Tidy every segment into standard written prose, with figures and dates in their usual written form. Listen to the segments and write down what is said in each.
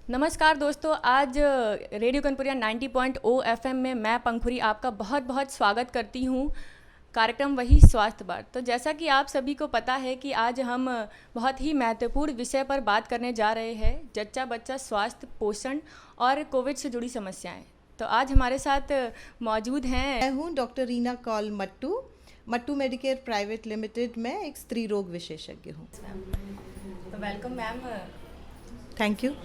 नमस्कार दोस्तों, आज रेडियो कनपुरिया 90.0 एफएम में मैं पंखुरी आपका बहुत बहुत स्वागत करती हूँ। कार्यक्रम वही स्वास्थ्य बार। तो जैसा कि आप सभी को पता है कि आज हम बहुत ही महत्वपूर्ण विषय पर बात करने जा रहे हैं, जच्चा बच्चा स्वास्थ्य, पोषण और कोविड से जुड़ी समस्याएं। तो आज हमारे साथ मौजूद हैं, मैं हूँ doctor Reena Kaul Mattoo Medicare private limited में एक स्त्री रोग विशेषज्ञ हूँ। तो welcome ma'am. Thank you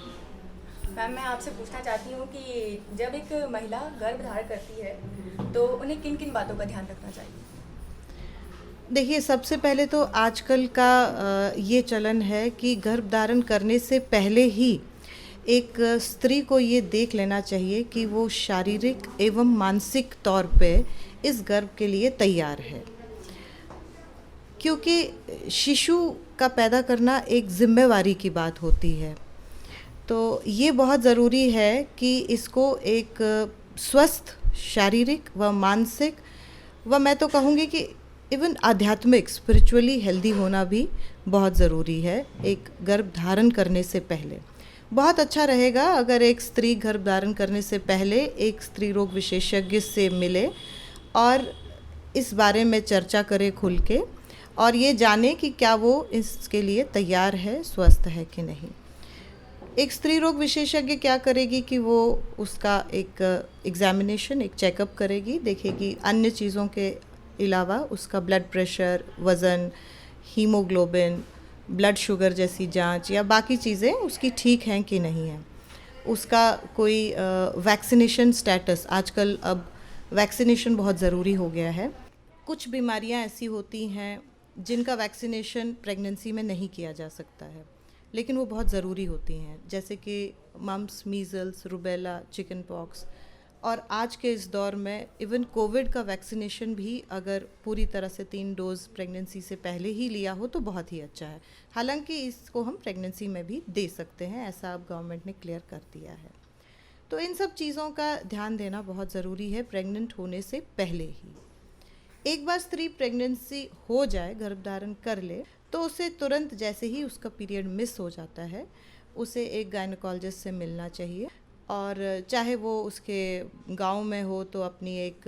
ma'am, मैं आपसे पूछना चाहती हूँ कि जब एक महिला गर्भ धारण करती है तो उन्हें किन किन बातों का ध्यान रखना चाहिए? देखिए, सबसे पहले तो आजकल का ये चलन है कि गर्भ धारण करने से पहले ही एक स्त्री को ये देख लेना चाहिए कि वो शारीरिक एवं मानसिक तौर पे इस गर्भ के लिए तैयार है, क्योंकि शिशु का पैदा करना एक जिम्मेवारी की बात होती है। तो ये बहुत ज़रूरी है कि इसको एक स्वस्थ शारीरिक व मानसिक व मैं तो कहूँगी कि इवन आध्यात्मिक स्पिरिचुअली हेल्दी होना भी बहुत ज़रूरी है एक गर्भ धारण करने से पहले। बहुत अच्छा रहेगा अगर एक स्त्री गर्भ धारण करने से पहले एक स्त्री रोग विशेषज्ञ से मिले और इस बारे में चर्चा करे खुल के, और ये जाने कि क्या वो इसके लिए तैयार है, स्वस्थ है कि नहीं। एक स्त्री रोग विशेषज्ञ क्या करेगी कि वो उसका एक एग्जामिनेशन, एक चेकअप करेगी, देखेगी अन्य चीज़ों के अलावा उसका ब्लड प्रेशर, वज़न, हीमोग्लोबिन, ब्लड शुगर जैसी जांच या बाकी चीज़ें उसकी ठीक हैं कि नहीं हैं। उसका कोई वैक्सीनेशन स्टेटस, आजकल अब वैक्सीनेशन बहुत ज़रूरी हो गया है। कुछ बीमारियां ऐसी होती हैं जिनका वैक्सीनेशन प्रेगनेंसी में नहीं किया जा सकता है, लेकिन वो बहुत ज़रूरी होती हैं, जैसे कि mumps, measles, rubella, chicken pox. और आज के इस दौर में इवन कोविड का वैक्सीनेशन भी अगर पूरी तरह से 3 डोज प्रेगनेंसी से पहले ही लिया हो तो बहुत ही अच्छा है। हालांकि इसको हम प्रेगनेंसी में भी दे सकते हैं, ऐसा अब गवर्नमेंट ने क्लियर कर दिया है। तो इन सब चीज़ों का ध्यान देना बहुत ज़रूरी है प्रेग्नेंट होने से पहले ही। एक बार स्त्री प्रेगनेंसी हो जाए, गर्भधारण कर ले, तो उसे तुरंत, जैसे ही उसका पीरियड मिस हो जाता है, उसे एक गायनोकोलॉजिस्ट से मिलना चाहिए। और चाहे वो उसके गांव में हो तो अपनी एक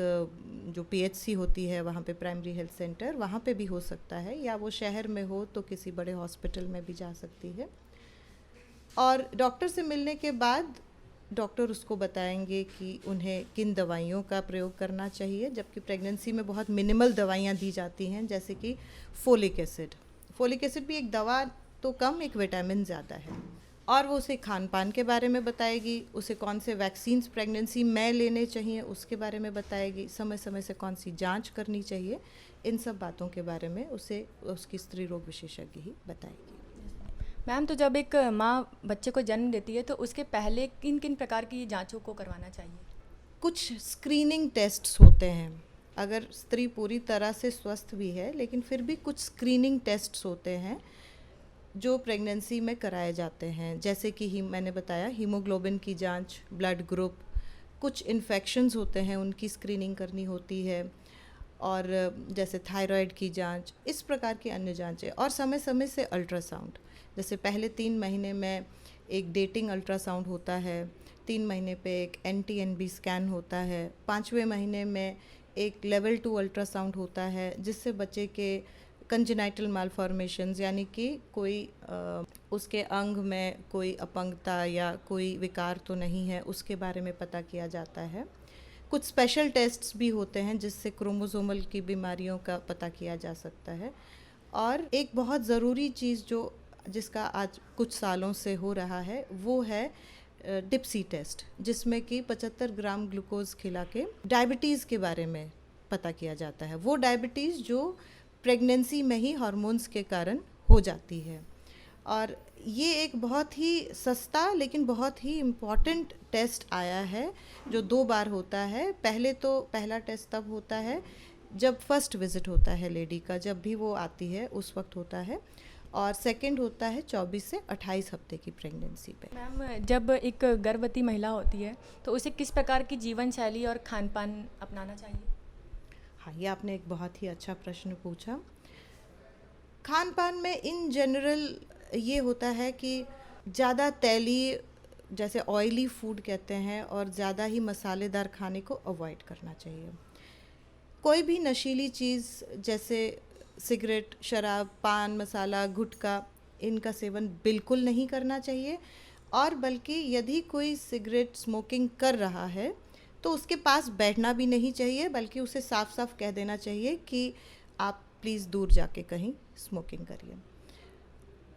जो पीएचसी होती है वहाँ पे, प्राइमरी हेल्थ सेंटर, वहाँ पे भी हो सकता है, या वो शहर में हो तो किसी बड़े हॉस्पिटल में भी जा सकती है। और डॉक्टर से मिलने के बाद डॉक्टर उसको बताएंगे कि उन्हें किन दवाइयों का प्रयोग करना चाहिए, जबकि प्रेगनेंसी में बहुत मिनिमल दवाइयाँ दी जाती हैं, जैसे कि फोलिक एसिड भी एक दवा तो कम, एक विटामिन ज़्यादा है। और वो उसे खान पान के बारे में बताएगी, उसे कौन से वैक्सीन्स प्रेगनेंसी में लेने चाहिए उसके बारे में बताएगी, समय समय से कौन सी जांच करनी चाहिए, इन सब बातों के बारे में उसे उसकी स्त्री रोग विशेषज्ञ ही बताएगी। मैम, तो जब एक माँ बच्चे को जन्म देती है तो उसके पहले किन किन प्रकार की जांचों को करवाना चाहिए? कुछ स्क्रीनिंग टेस्ट्स होते हैं, अगर स्त्री पूरी तरह से स्वस्थ भी है लेकिन फिर भी कुछ स्क्रीनिंग टेस्ट्स होते हैं जो प्रेगनेंसी में कराए जाते हैं, जैसे कि मैंने बताया हीमोग्लोबिन की जांच, ब्लड ग्रुप, कुछ इन्फेक्शंस होते हैं उनकी स्क्रीनिंग करनी होती है, और जैसे थायराइड की जांच, इस प्रकार की अन्य जांचें। और समय समय से अल्ट्रासाउंड, जैसे पहले 3 महीने में एक डेटिंग अल्ट्रासाउंड होता है, 3 महीने पे एक NT-NB स्कैन होता है, 5वें महीने में एक लेवल 2 अल्ट्रासाउंड होता है, जिससे बच्चे के कंजेनाइटल मालफॉर्मेशंस, यानी कि कोई उसके अंग में कोई अपंगता या कोई विकार तो नहीं है, उसके बारे में पता किया जाता है। कुछ स्पेशल टेस्ट्स भी होते हैं जिससे क्रोमोसोमल की बीमारियों का पता किया जा सकता है। और एक बहुत ज़रूरी चीज़ जिसका आज कुछ सालों से हो रहा है वो है डिप्सी टेस्ट, जिसमें कि 75 ग्राम ग्लूकोज खिला के डायबिटीज़ के बारे में पता किया जाता है। वो डायबिटीज़ जो प्रेगनेंसी में ही हार्मोन्स के कारण हो जाती है। और ये एक बहुत ही सस्ता लेकिन बहुत ही इम्पॉर्टेंट टेस्ट आया है जो 2 बार होता है। पहले तो पहला टेस्ट तब होता है जब फर्स्ट विज़िट होता है लेडी का, जब भी वो आती है उस वक्त होता है, और सेकंड होता है 24 से 28 हफ्ते की प्रेगनेंसी पे। मैम, जब एक गर्भवती महिला होती है तो उसे किस प्रकार की जीवन शैली और खान पान अपनाना चाहिए? हाँ, ये आपने एक बहुत ही अच्छा प्रश्न पूछा। खान पान में इन जनरल ये होता है कि ज़्यादा तैलीय जैसे ऑयली फूड कहते हैं और ज़्यादा ही मसालेदार खाने को अवॉइड करना चाहिए। कोई भी नशीली चीज़ जैसे सिगरेट, शराब, पान मसाला, गुटखा, इनका सेवन बिल्कुल नहीं करना चाहिए। और बल्कि यदि कोई सिगरेट स्मोकिंग कर रहा है तो उसके पास बैठना भी नहीं चाहिए, बल्कि उसे साफ साफ कह देना चाहिए कि आप प्लीज़ दूर जाके कहीं स्मोकिंग करिए।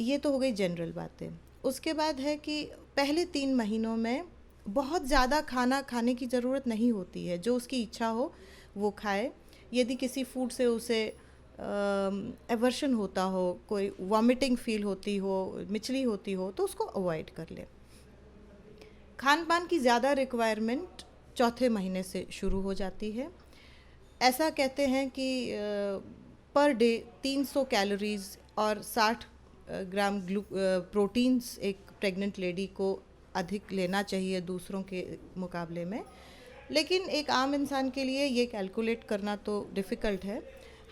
ये तो हो गई जनरल बातें। उसके बाद है कि पहले 3 महीनों में बहुत ज़्यादा खाना खाने की ज़रूरत नहीं होती है, जो उसकी इच्छा हो वो खाए। यदि किसी फूड से उसे एवर्शन होता हो, कोई वॉमिटिंग फील होती हो, मिचली होती हो, तो उसको अवॉइड कर ले। खान पान की ज़्यादा रिक्वायरमेंट चौथे महीने से शुरू हो जाती है। ऐसा कहते हैं कि पर डे 300 कैलोरीज और 60 ग्राम प्रोटीन्स एक प्रेग्नेंट लेडी को अधिक लेना चाहिए दूसरों के मुकाबले में। लेकिन एक आम इंसान के लिए ये कैलकुलेट करना तो डिफ़िकल्ट है।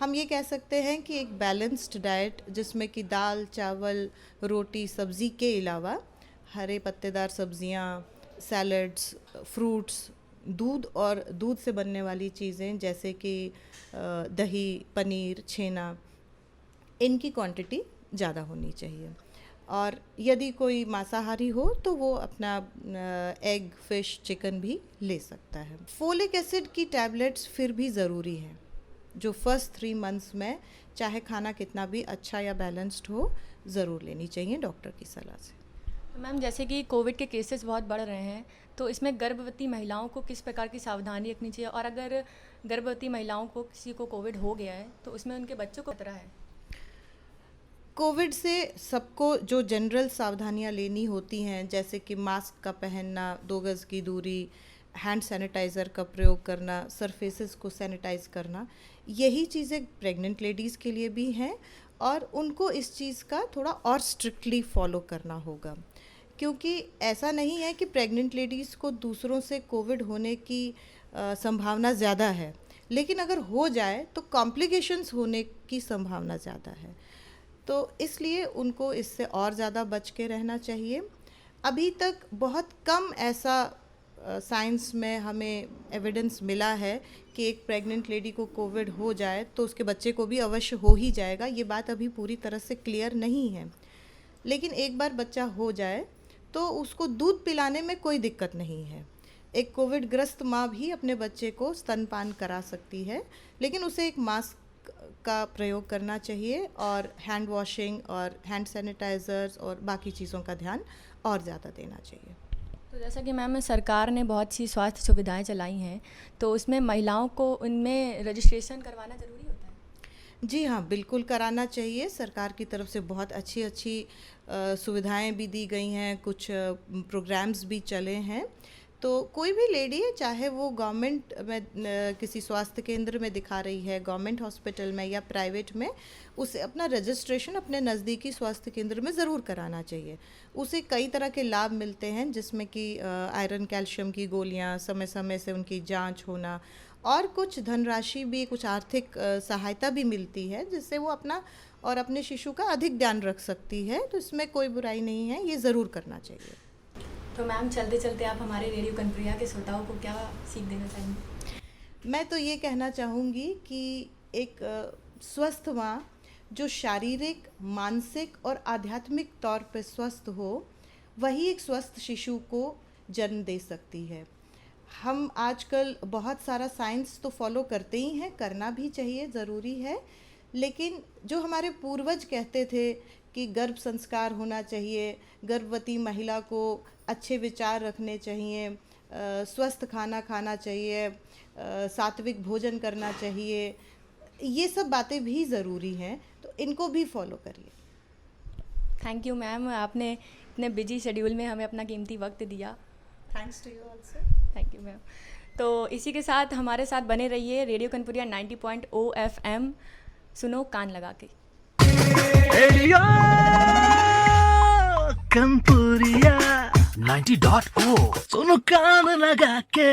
हम ये कह सकते हैं कि एक बैलेंस्ड डाइट जिसमें कि दाल, चावल, रोटी, सब्ज़ी के अलावा हरे पत्तेदार सब्जियां, सैलड्स, फ्रूट्स, दूध और दूध से बनने वाली चीज़ें जैसे कि दही, पनीर, छेना, इनकी क्वांटिटी ज़्यादा होनी चाहिए। और यदि कोई मांसाहारी हो तो वो अपना एग, फिश, चिकन भी ले सकता है। फोलिक एसिड की टैबलेट्स फिर भी ज़रूरी हैं, जो फर्स्ट 3 मंथ्स में चाहे खाना कितना भी अच्छा या बैलेंस्ड हो, ज़रूर लेनी चाहिए डॉक्टर की सलाह से। तो मैम, जैसे कि कोविड के केसेस बहुत बढ़ रहे हैं, तो इसमें गर्भवती महिलाओं को किस प्रकार की सावधानी रखनी चाहिए? और अगर गर्भवती महिलाओं को किसी को कोविड हो गया है तो उसमें उनके बच्चों को खतरा है? कोविड से सबको जो जनरल सावधानियां लेनी होती हैं, जैसे कि मास्क का पहनना, 2 गज़ की दूरी, हैंड सैनिटाइज़र का प्रयोग करना, सरफेसेस को सैनिटाइज़ करना, यही चीज़ें प्रेग्नेंट लेडीज़ के लिए भी हैं और उनको इस चीज़ का थोड़ा और स्ट्रिक्टली फॉलो करना होगा। क्योंकि ऐसा नहीं है कि प्रेग्नेंट लेडीज़ को दूसरों से कोविड होने की संभावना ज़्यादा है, लेकिन अगर हो जाए तो कॉम्प्लिकेशंस होने की संभावना ज़्यादा है। तो इसलिए उनको इससे और ज़्यादा बच के रहना चाहिए। अभी तक बहुत कम ऐसा साइंस में हमें एविडेंस मिला है कि एक प्रेग्नेंट लेडी को कोविड हो जाए तो उसके बच्चे को भी अवश्य हो ही जाएगा। ये बात अभी पूरी तरह से क्लियर नहीं है, लेकिन एक बार बच्चा हो जाए तो उसको दूध पिलाने में कोई दिक्कत नहीं है। एक कोविड ग्रस्त माँ भी अपने बच्चे को स्तनपान करा सकती है, लेकिन उसे एक मास्क का प्रयोग करना चाहिए और हैंड वॉशिंग और हैंड सैनिटाइज़र्स और बाकी चीज़ों का ध्यान और ज़्यादा देना चाहिए। तो जैसा कि मैम, सरकार ने बहुत सी स्वास्थ्य सुविधाएं चलाई हैं, तो उसमें महिलाओं को उनमें रजिस्ट्रेशन करवाना ज़रूरी होता है? जी हाँ, बिल्कुल कराना चाहिए। सरकार की तरफ से बहुत अच्छी अच्छी सुविधाएं भी दी गई हैं, कुछ प्रोग्राम्स भी चले हैं। तो कोई भी लेडी है, चाहे वो गवर्नमेंट में किसी स्वास्थ्य केंद्र में दिखा रही है, गवर्नमेंट हॉस्पिटल में या प्राइवेट में, उसे अपना रजिस्ट्रेशन अपने नज़दीकी स्वास्थ्य केंद्र में ज़रूर कराना चाहिए। उसे कई तरह के लाभ मिलते हैं, जिसमें कि आयरन, कैल्शियम की गोलियां, समय समय से उनकी जांच होना और कुछ धनराशि भी, कुछ आर्थिक सहायता भी मिलती है, जिससे वो अपना और अपने शिशु का अधिक ध्यान रख सकती है। तो इसमें कोई बुराई नहीं है, ये ज़रूर करना चाहिए। तो मैम, चलते चलते आप हमारे रेडियो कनप्रिया के श्रोताओं को क्या सीख देना चाहेंगे? मैं तो ये कहना चाहूँगी कि एक स्वस्थ माँ जो शारीरिक, मानसिक और आध्यात्मिक तौर पर स्वस्थ हो, वही एक स्वस्थ शिशु को जन्म दे सकती है। हम आजकल बहुत सारा साइंस तो फॉलो करते ही हैं, करना भी चाहिए, ज़रूरी है, लेकिन जो हमारे पूर्वज कहते थे कि गर्भ संस्कार होना चाहिए, गर्भवती महिला को अच्छे विचार रखने चाहिए, स्वस्थ खाना खाना चाहिए, सात्विक भोजन करना चाहिए, ये सब बातें भी ज़रूरी हैं, तो इनको भी फॉलो करिए। थैंक यू मैम, आपने इतने बिजी शेड्यूल में हमें अपना कीमती वक्त दिया। Thanks to you also. Thank you ma'am. तो इसी के साथ हमारे साथ बने रहिए रेडियो कनपुरिया 90.0 FM। सुनो कान लगा के। रेडियो कनपुरिया 90.0 सुनो कान लगा के।